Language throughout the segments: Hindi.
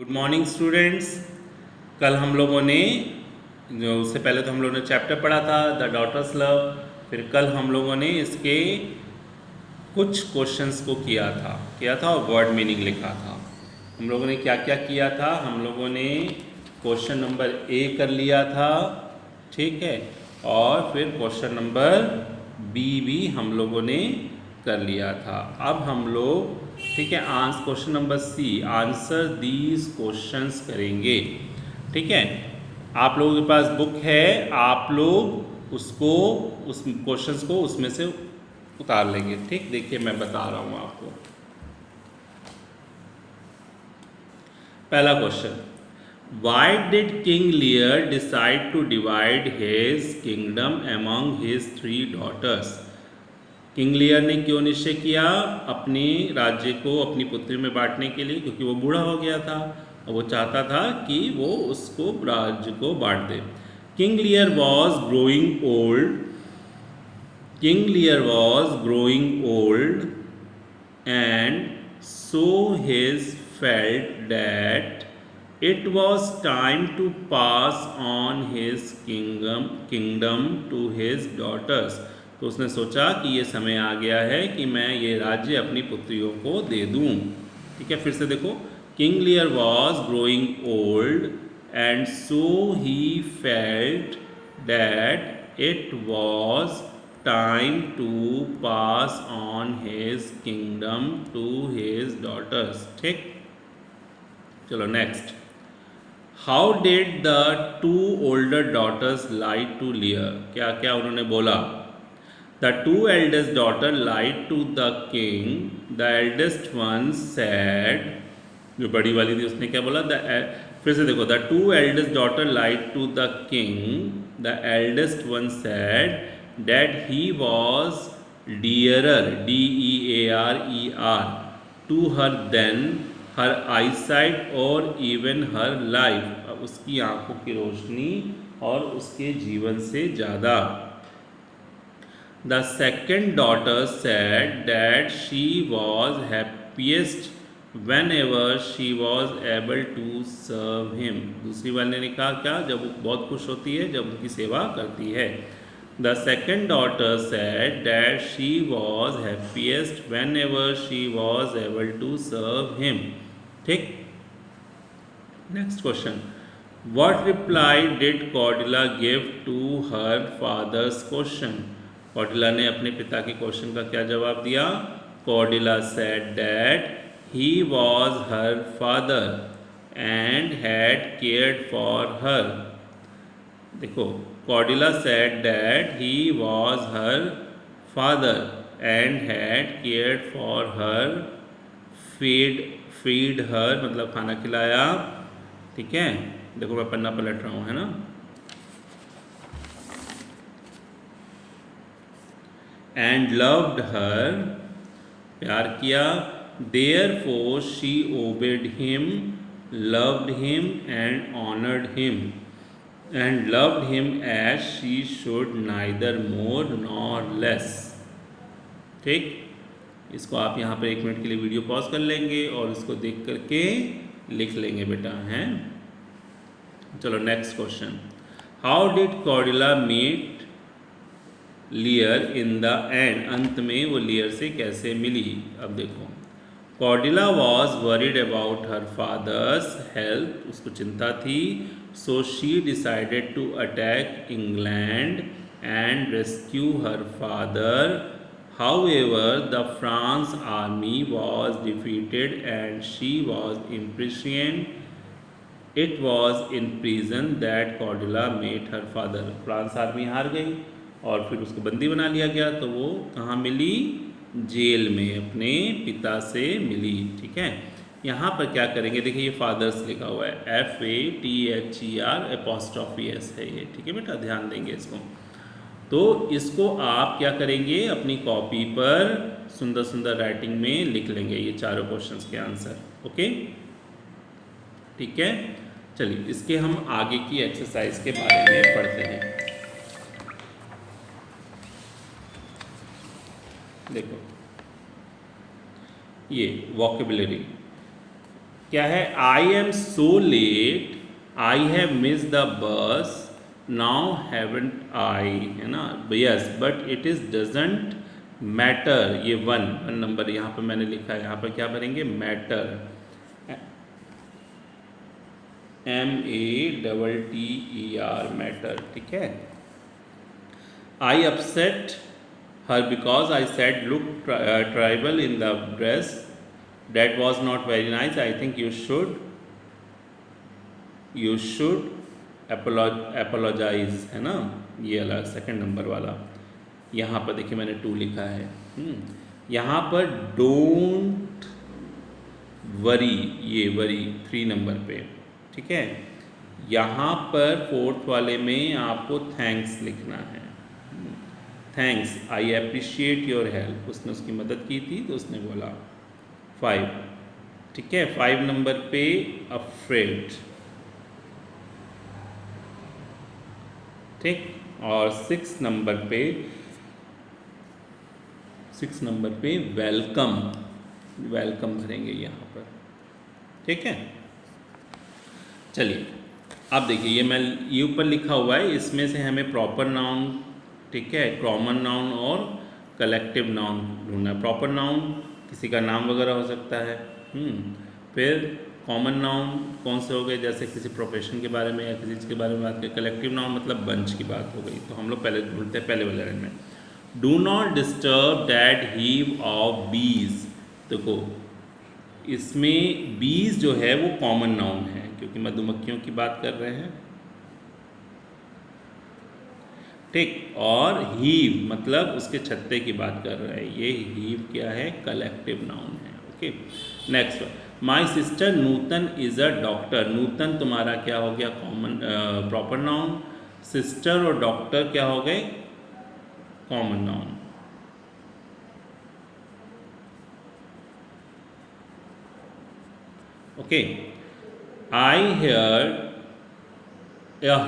Good morning students. कल हम लोगों ने जो उससे पहले तो हम लोगों ने चैप्टर पढ़ा था द डॉटर्स लव। फिर कल हम लोगों ने इसके कुछ क्वेश्चंस को किया था और वर्ड मीनिंग लिखा था। हम लोगों ने क्या क्या किया था, हम लोगों ने क्वेश्चन नंबर ए कर लिया था, ठीक है, और फिर क्वेश्चन नंबर बी भी हम लोगों ने कर लिया था। अब हम लोग, ठीक है, question number C, answer these questions करेंगे। ठीक है, आप लोगों के पास बुक है, आप लोग उसको, उस क्वेश्चंस को उसमें से उतार लेंगे। ठीक, देखिए मैं बता रहा हूँ आपको। पहला question, why did King Lear decide to divide his kingdom among his 3 daughters. King Lear ने क्यों निश्चय किया अपने राज्य को अपनी पुत्री में बांटने के लिए? क्योंकि वो बूढ़ा हो गया था और वो चाहता था कि वो उसको राज्य को बांट दे। King Lear was growing old, King Lear was growing old, and so his felt that it was time to pass on his kingdom to his daughters. तो उसने सोचा कि ये समय आ गया है कि मैं ये राज्य अपनी पुत्रियों को दे दूं। ठीक है, फिर से देखो, king Lear was growing old and so he felt that it was time to pass on his kingdom to his daughters। ठीक, चलो next. How did the 2 older daughters lie to Lear। क्या क्या उन्होंने बोला? The 2 eldest daughter lied to the king। The eldest one said, जो बड़ी वाली थी उसने क्या बोला? फिर से देखो, the 2 eldest daughter lied to the king। The eldest one said that he was dearer, dearer, to her than her eyesight or even her life। उसकी आंखों की रोशनी और उसके जीवन से ज़्यादा। The second daughter said that she was happiest whenever she was able to serve him। दूसरी वाले ने कहा क्या? जब वो बहुत खुश होती है जब उनकी सेवा करती है। The second daughter said that she was happiest whenever she was able to serve him। ठीक, next question, What reply did Cordelia give to her father's question। कॉर्डिला ने अपने पिता के क्वेश्चन का क्या जवाब दिया? Cordelia said that he was her father and had cared for her। देखो, Cordelia said that he was her father and had cared for her, feed her मतलब खाना खिलाया। ठीक है, देखो मैं पन्ना पलट रहा हूँ, है ना। एंड लव्ड हर, प्यार किया। Therefore she obeyed him, loved him and honoured him, and loved him as she should neither more nor less. ठीक, इसको आप यहाँ पर 1 मिनट के लिए वीडियो पॉज कर लेंगे और इसको देख करके लिख लेंगे बेटा, हैं। चलो next question, how did Cordelia meet Lear in the end. अंत में वो लियर से कैसे मिली? अब देखो, Cordelia was worried about her father's health, उसको चिंता थी। So she decided to attack England and rescue her father. However the France army was defeated and she was imprisoned. It was in prison that Cordelia met her father. France army हार गई और फिर उसको बंदी बना लिया गया, तो वो कहाँ मिली? जेल में अपने पिता से मिली। ठीक है, यहाँ पर क्या करेंगे, देखिए ये फादर्स लिखा हुआ है, FATHER' है ये। ठीक है बेटा, ध्यान देंगे इसको। तो इसको आप क्या करेंगे, अपनी कॉपी पर सुंदर सुंदर राइटिंग में लिख लेंगे ये चारों क्वेश्चंस के आंसर। ओके, ठीक है, चलिए इसके हम आगे की एक्सरसाइज के बारे में पढ़ते हैं। देखो, ये वोकेबुलरी क्या है, I am so let, I have miss the bus, now haven't I, है ना, yes but it is doesn't matter, ये वन नंबर यहाँ पे मैंने लिखा है, यहाँ पर क्या भरेंगे, मैटर, METTER, मैटर, ठीक है। आई upset her because I said look tribal in the dress, that was not very nice, I think you should apologize, है ना, ये वाला सेकंड नंबर वाला। यहाँ पर देखिए मैंने 2 लिखा है। यहाँ पर डोंट वरी, ये वरी 3 नंबर पे, ठीक है। यहाँ पर 4th वाले में आपको थैंक्स लिखना है, thanks, I appreciate your help, उसने उसकी मदद की थी तो उसने बोला 5, ठीक है। 5 नंबर पे अफ्रेड, ठीक, और 6 नंबर पे वेलकम, वेलकम भरेंगे यहाँ पर, ठीक है। चलिए अब देखिए ये ऊपर लिखा हुआ है, इसमें से हमें प्रॉपर नाउन, ठीक है, कॉमन नाउन और कलेक्टिव नाउन ढूंढना है। प्रॉपर नाउन किसी का नाम वगैरह हो सकता है, फिर कॉमन नाउन कौन से हो गए, जैसे किसी प्रोफेशन के बारे में या किसी चीज़ के बारे में बात करें। कलेक्टिव नाउन मतलब बंच की बात हो गई, तो हम लोग पहले ढूंढते हैं पहले वाले लाइन में, do not disturb that heave of बीज। देखो इसमें बीज जो है वो कॉमन नाउन है क्योंकि मधुमक्खियों की बात कर रहे हैं, ठीक, और हीव मतलब उसके छत्ते की बात कर रहा है, ये हीव क्या है, कलेक्टिव नाउन है, okay. Next, my sister Nutan is a doctor, Nutan तुम्हारा क्या हो गया, कॉमन प्रॉपर नाउन, सिस्टर और डॉक्टर क्या हो गए, common noun, okay. I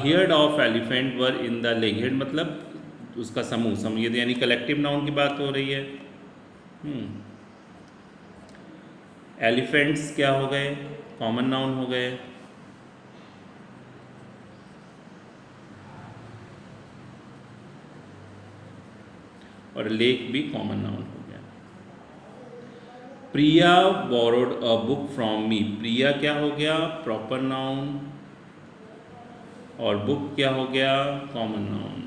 heard of elephant were in the leg, herd मतलब उसका समूह, ये यानी कलेक्टिव नाउन की बात हो रही है। एलिफेंट्स क्या हो गए, कॉमन नाउन हो गए, और लेक भी कॉमन नाउन हो गया। Priya borrowed a book from me, Priya क्या हो गया, प्रॉपर नाउन, और बुक क्या हो गया, कॉमन नाउन।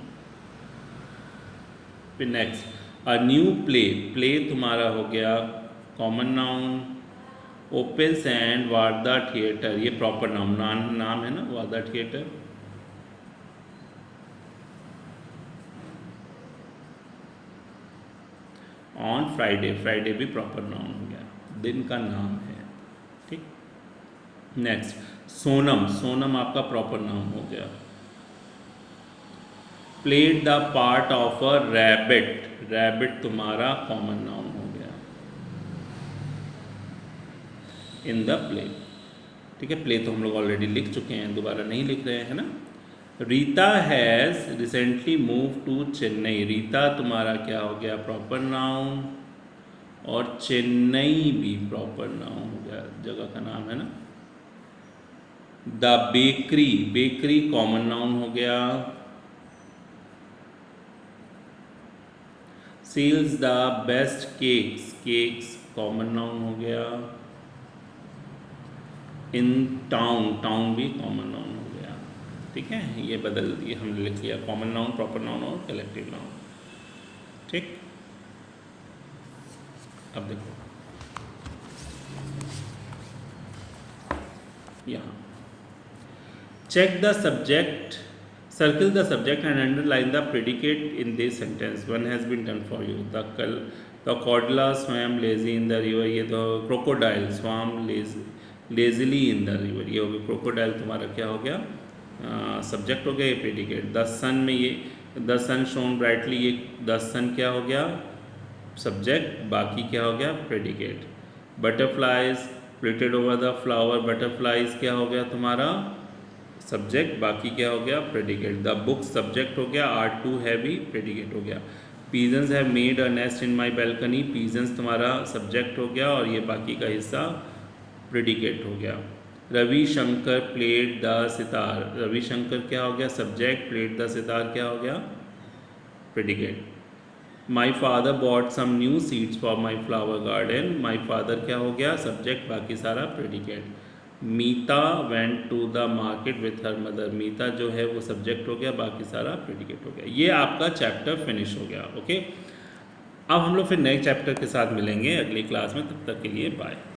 फिर next, a new play, play तुम्हारा हो गया common noun, opens and Varda theatre, ये प्रॉपर नाउन, नाम है ना Varda theatre. On Friday, Friday भी प्रॉपर नाउन हो गया, दिन का नाम है, ठीक। नेक्स्ट, सोनम, सोनम आपका प्रॉपर नाउन हो गया। Played the part of a rabbit, rabbit तुम्हारा कॉमन नाउन हो गया इन द प्ले, ठीक है। प्ले तो हम लोग ऑलरेडी लिख चुके हैं, दोबारा नहीं लिख रहे हैं ना। Rita has recently move to Chennai, Rita तुम्हारा क्या हो गया, प्रॉपर नाउन, और चेन्नई भी प्रॉपर नाउन हो गया, जगह का नाम है ना। The bakery, bakery common noun हो गया। Sells the best cakes, cakes common noun हो गया। इन टाउन, टाउन भी कॉमन नाउन हो गया, ठीक है। ये बदल दिए हमने, लिख लिया कॉमन नाउन, प्रॉपर नाउन और कलेक्टिव नाउन, ठीक। अब देखो यहाँ, check the subject, circle the subject and underline the predicate in this sentence, one has been done for you। the crocodile swam lazy in the river, ये तो crocodile swam lazily in the river, ये हो गया crocodile तुम्हारा क्या हो गया, सब्जेक्ट हो गया, ये प्रेडिकेट। द सन में ये द सन शोन ब्राइटली, ये द सन क्या हो गया, सब्जेक्ट, बाकी क्या हो गया, predicate. Butterflies flitted over the flower, butterflies क्या हो गया तुम्हारा, सब्जेक्ट, बाकी क्या हो गया, प्रेडिकेट। द बुक सब्जेक्ट हो गया, आर टू हैवी, प्रेडिकेट हो गया। Pigeons have made a nest in my balcony, pigeons तुम्हारा सब्जेक्ट हो गया और ये बाकी का हिस्सा प्रेडिकेट हो गया। रविशंकर प्लेड द सितार, रविशंकर क्या हो गया सब्जेक्ट, प्लेड द सितार क्या हो गया predicate. My father bought some new seeds for my flower garden, my father क्या हो गया सब्जेक्ट, बाकी सारा predicate. Meeta went to the market with her mother, Meeta जो है वो सब्जेक्ट हो गया, बाकी सारा प्रेडिकेट हो गया। ये आपका चैप्टर फिनिश हो गया। ओके, अब हम लोग फिर नए चैप्टर के साथ मिलेंगे अगली क्लास में, तब तक के लिए बाय।